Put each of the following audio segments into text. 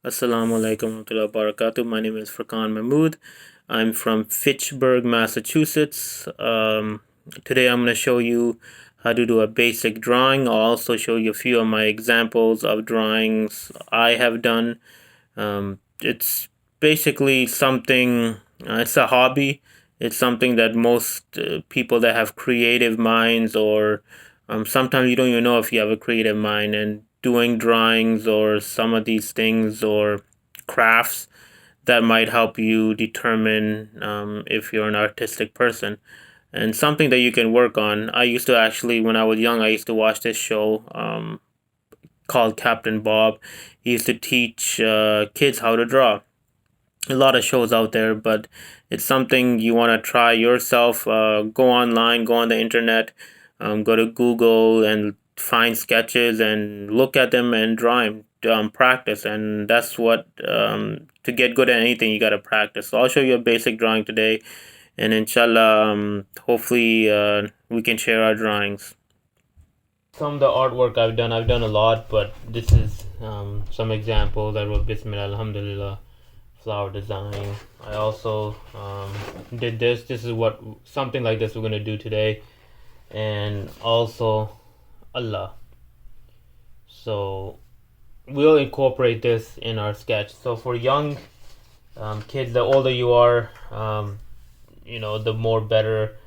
Assalamu alaikum warahmatullahi wabarakatuh. My name is Furqan Mehmud. I'm from Fitchburg, Massachusetts. Today I'm going to show you how to do a basic drawing. I'll also show you a few of my examples of drawings I have done. It's basically something, it's a hobby. It's something that most people that have creative minds, or sometimes you don't even know if you have a creative mind, and doing drawings or some of these things or crafts that might help you determine if you're an artistic person and something that you can work on. I used to actually, when I was young, I used to watch this show called Captain Bob. He used to teach kids how to draw. A lot of shows out there, but it's something you want to try yourself. Go online, go on the internet, go to Google and find sketches and look at them and draw them. Practice, and that's what to get good at anything you gotta practice. So I'll show you a basic drawing today, and inshallah, hopefully we can share our drawings. Some of the artwork I've done a lot, but this is some examples. I wrote Bismillah, Alhamdulillah, flower design. I also did this. This is what something like this we're gonna do today, and also Allah. So we'll incorporate this in our sketch. So for young kids, the older you are, the more better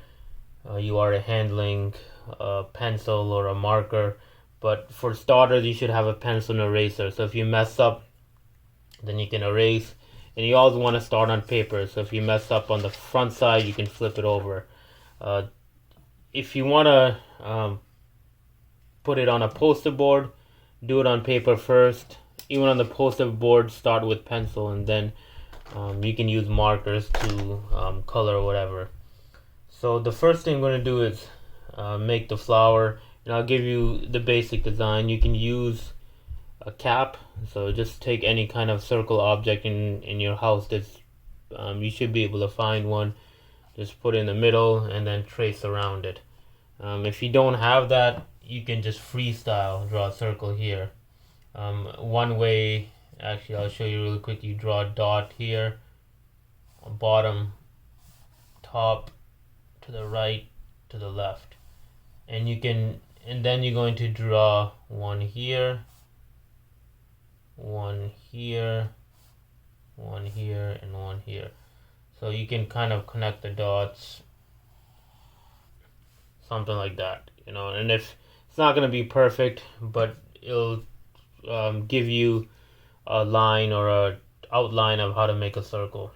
you are at handling a pencil or a marker. But for starters, you should have a pencil and eraser. So if you mess up, then you can erase. And you always want to start on paper. So if you mess up on the front side, you can flip it over. If you want to put it on a poster board, do it on paper first. Even on the poster board, start with pencil, and then you can use markers to color or whatever. So the first thing I'm going to do is make the flower, and I'll give you the basic design. You can use a cap, so just take any kind of circle object in your house that's you should be able to find one. Just put it in the middle and then trace around it. If you don't have that, you can just freestyle draw a circle here. One way, actually I'll show you really quick. You draw a dot here, bottom, top, to the right, to the left, and then you're going to draw one here, one here, one here, and one here. So you can kind of connect the dots, something like that, and if it's not going to be perfect, but it'll give you a line or a outline of how to make a circle.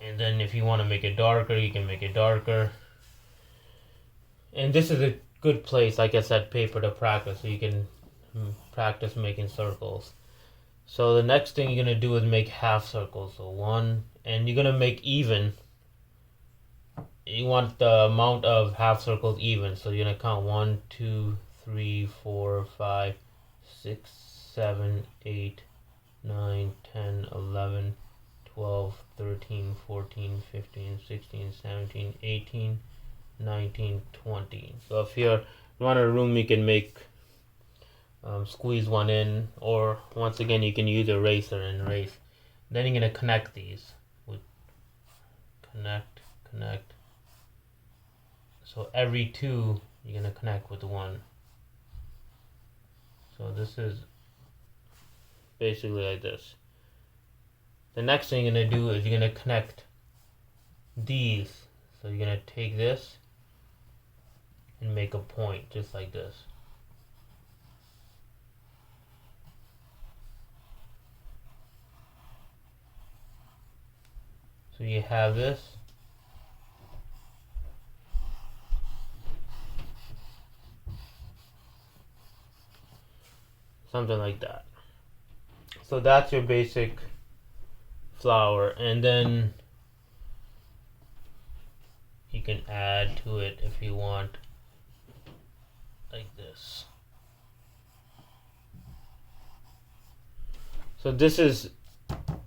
And then if you want to make it darker, you can make it darker. And this is a good place, like I said, paper to practice, so you can practice making circles. So the next thing you're going to do is make half circles. So one, and you're going to make even. You want the amount of half circles even, so you're going to count 1, 2, 3, 4, 5, 6, 7, 8, 9, 10, 11, 12, 13, 14, 15, 16, 17, 18, 19, 20. So if you're running a room, you can make squeeze one in, or once again you can use eraser and erase. Then you're going to connect these with connect. So every two you're going to connect with one. So this is basically like this. The next thing you're going to do is you're going to connect these. So you're going to take this and make a point just like this. So you have this. Something like that. So that's your basic flower, and then you can add to it if you want, like this. So this is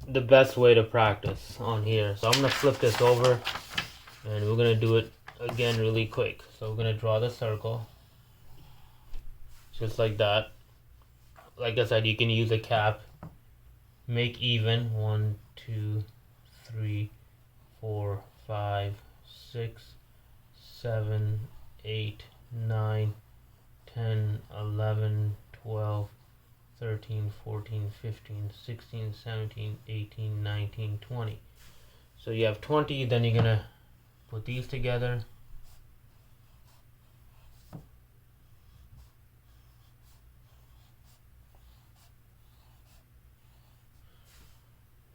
the best way to practice on here. So I'm going to flip this over, and we're going to do it again really quick. So we're going to draw the circle just like that. like I said, you can use a cap. Make even 1, 2, 3, 4, 5, 6, 7, 8, 9, 10, 11, 12, 13, 14, 15, 16, 17, 18, 19, 20. So you have 20, then you're gonna put these together.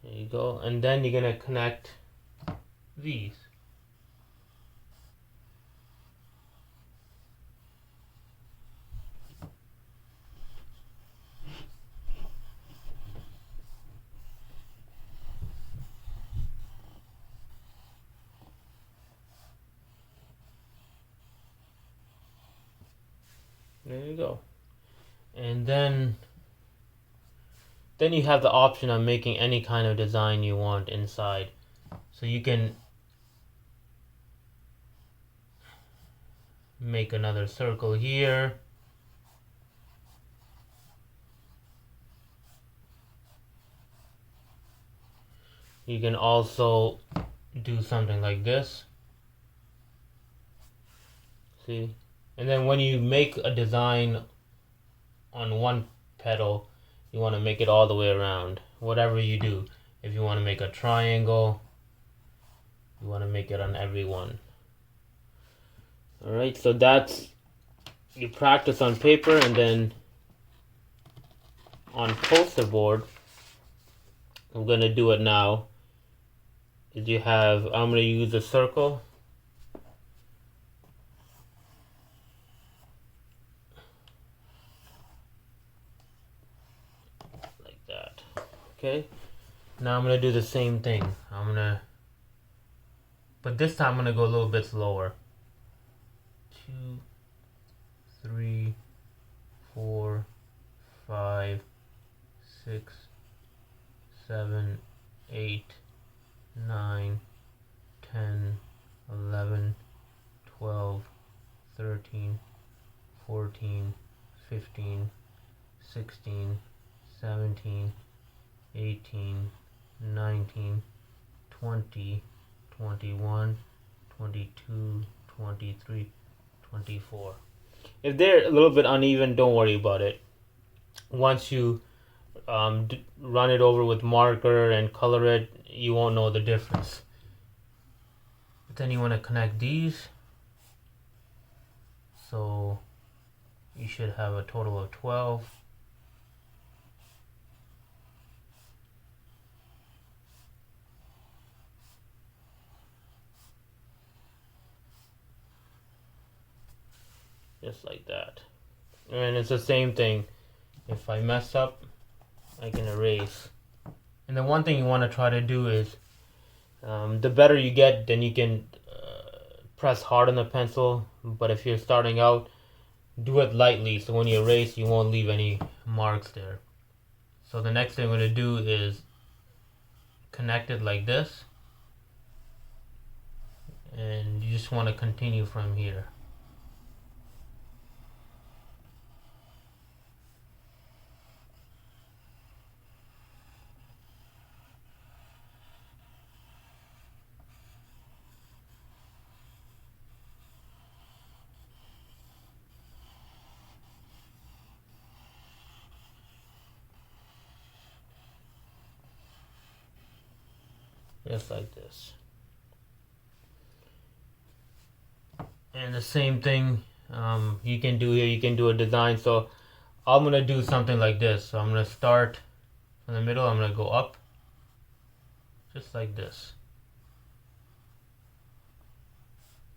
There you go. And then you're gonna connect these. There you go. And then you have the option of making any kind of design you want inside. So you can make another circle here. You can also do something like this. See? And then when you make a design on one petal, you want to make it all the way around. Whatever you do. If you want to make a triangle, you want to make it on every one. Alright, so that's, you practice on paper, and then on poster board, I'm going to do it now. Is you have, I'm going to use a circle. Like that. Okay. Now I'm going to do the same thing. But this time I'm going to go a little bit slower. 2, 3, 4, 5, 6, 7, 8, 9, 10, 11, 12, 13, 14, 15, 16, 17, 18, 19, 20, 21, 22, 23, 24. If they're a little bit uneven, don't worry about it. Once you run it over with marker and color it, you won't know the difference. But then you want to connect these. So you should have a total of 12. Just like that. And it's the same thing. If I mess up, I can erase. And the one thing you want to try to do is, the better you get, then you can press hard on the pencil. But if you're starting out, do it lightly, so when you erase, you won't leave any marks there. So the next thing I'm going to do is connect it like this. And you just want to continue from here. Just like this. And the same thing you can do here. You can do a design. So I'm going to do something like this. So I'm going to start from the middle. I'm going to go up. Just like this.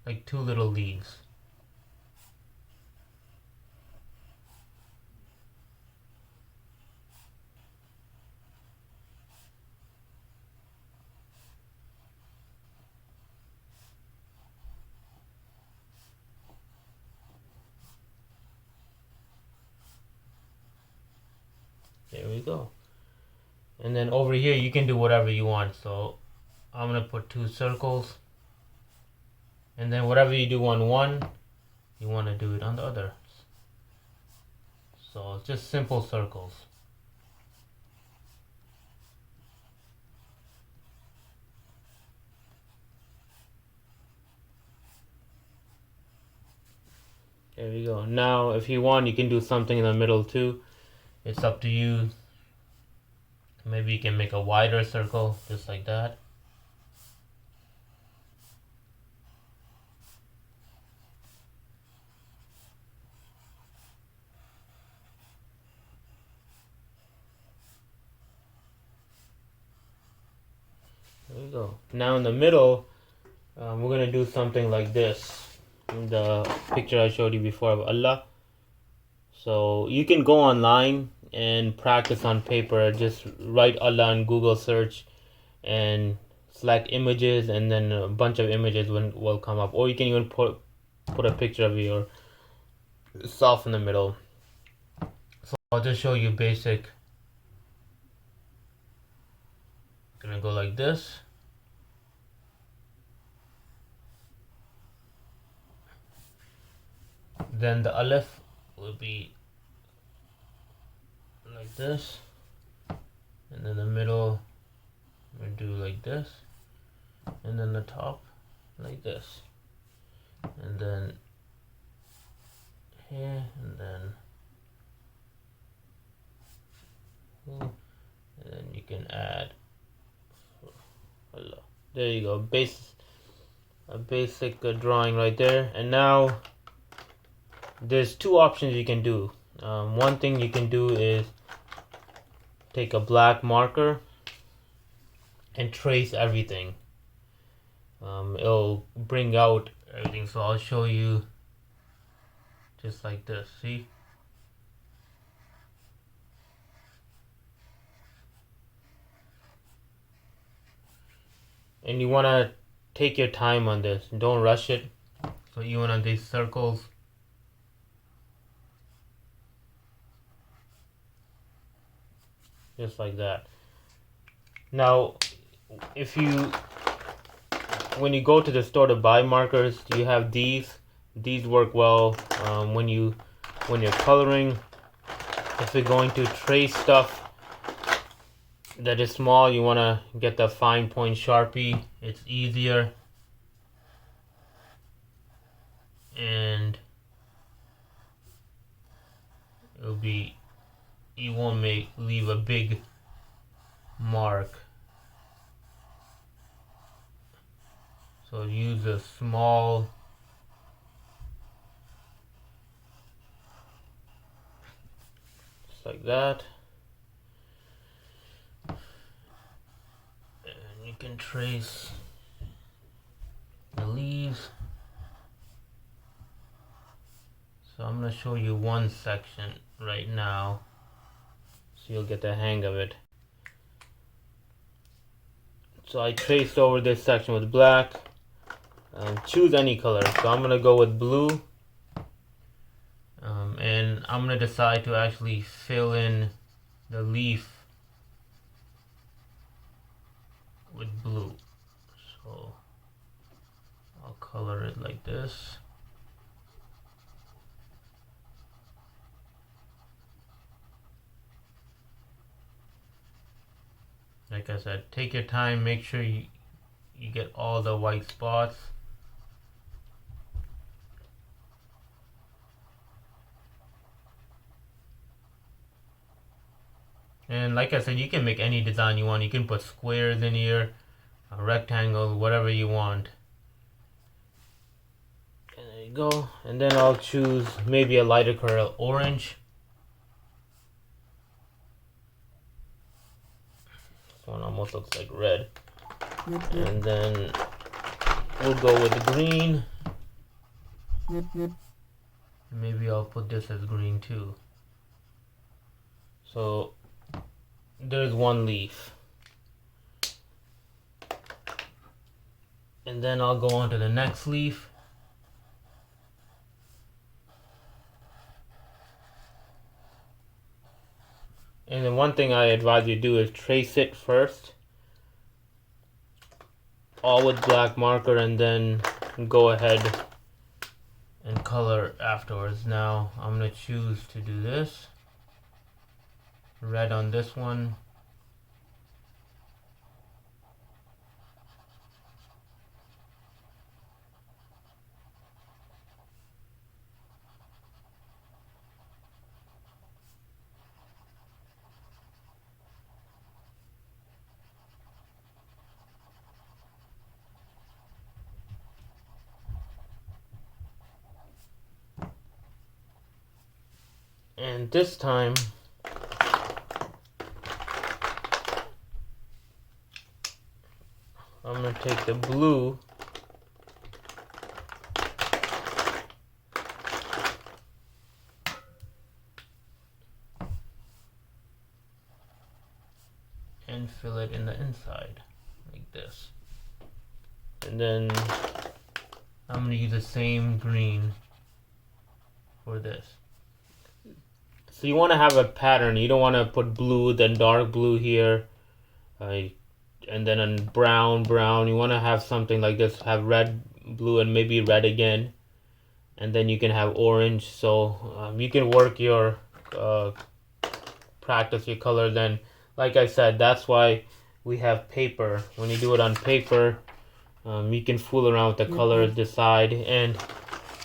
Like two little leaves. There we go. And then over here you can do whatever you want. So I'm going to put 2 circles. And then whatever you do on one, you want to do it on the other. So it's just simple circles. There we go. Now if you want, you can do something in the middle too. It's up to you. Maybe you can make a wider circle, just like that. There we go. Now in the middle, we're going to do something like this. The picture I showed you before of Allah. So you can go online and practice on paper. Just write Allah on Google search and select images, and then a bunch of images will come up. Or you can even put a picture of yourself in the middle. So I'll just show you basic. Gonna go like this. Then the alif will be like this, and then the middle we'll do like this, and then the top like this, and then here, and then you can add Allah. There you go, a basic drawing right there. And now there's two options you can do. One thing you can do is take a black marker and trace everything. It'll bring out everything. So I'll show you just like this. See? And you want to take your time on this. Don't rush it. So even on these circles, just like that. Now, when you go to the store to buy markers, you have these. These work well when you're coloring. If you're going to trace stuff that is small, you want to get the fine point Sharpie. It's easier, and you won't leave a big mark. So use a small, just like that, and you can trace the leaves. So I'm going to show you one section right now, so you'll get the hang of it. So I traced over this section with black. Choose any color. So I'm going to go with blue. And I'm going to decide to actually fill in the leaf with blue. So I'll color it like this. Like I said, take your time, make sure you get all the white spots. And like I said, you can make any design you want. You can put squares in here, a rectangle, whatever you want. And there you go. And then I'll choose maybe a lighter color, orange. This one almost looks like red. And then we'll go with the green. Maybe I'll put this as green too. So there's one leaf. And then I'll go on to the next leaf. And then one thing I advise you do is trace it first, all with black marker, and then go ahead and color afterwards. Now I'm going to choose to do this. red on this one. And this time, I'm going to take the blue and fill it in the inside like this. And then I'm going to use the same green for this. So you want to have a pattern. You don't want to put blue, then dark blue here, and then on brown. You want to have something like this. Have red, blue, and maybe red again. And then you can have orange. So you can work your, practice your colors. And like I said, that's why we have paper. When you do it on paper, you can fool around with the colors, decide. And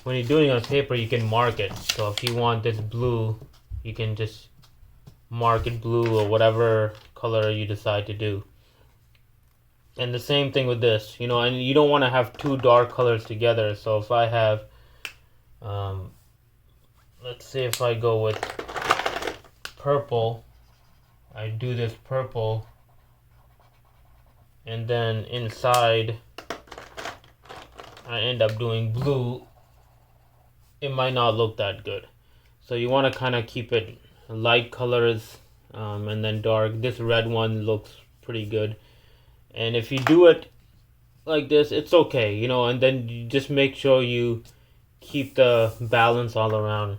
when you're doing it on paper, you can mark it. So if you want this blue, you can just mark it blue or whatever color you decide to do. And the same thing with this, you know, and you don't want to have two dark colors together. So if I have, let's say if I go with purple, I do this purple, and then inside I end up doing blue, it might not look that good. So you want to kind of keep it light colors, and then dark. This red one looks pretty good. And if you do it like this, it's okay, you know, and then you just make sure you keep the balance all around.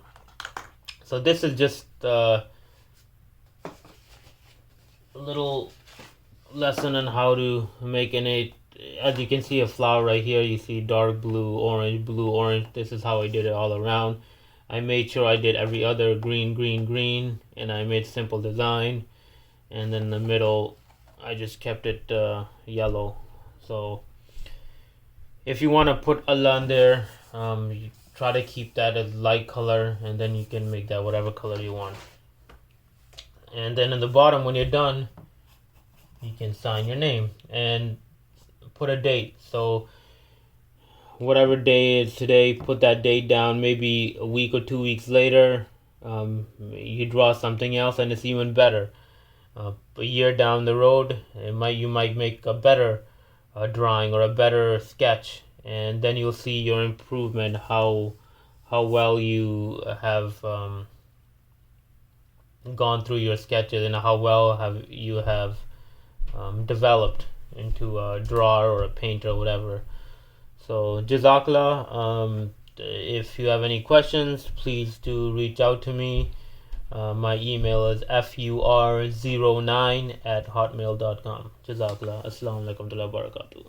So this is just a little lesson on how to make an as you can see a flower right here. You see dark blue, orange. This is how I did it all around. I made sure I did every other green, and I made simple design. And then in the middle, I just kept it yellow. So if you want to put Allah on there, you try to keep that as light color, and then you can make that whatever color you want. And then in the bottom, when you're done, you can sign your name and put a date. So whatever day is today, put that date down. Maybe a week or 2 weeks later, you draw something else, and it's even better. A year down the road, you might make a better drawing or a better sketch, and then you'll see your improvement, how well you have gone through your sketches, and how well you have developed into a drawer or a painter or whatever. So Jazakallah. If you have any questions, please do reach out to me. My email is fur09@hotmail.com. Jazakallah. Assalamu alaikum wa rahmatullahi wa barakatuh.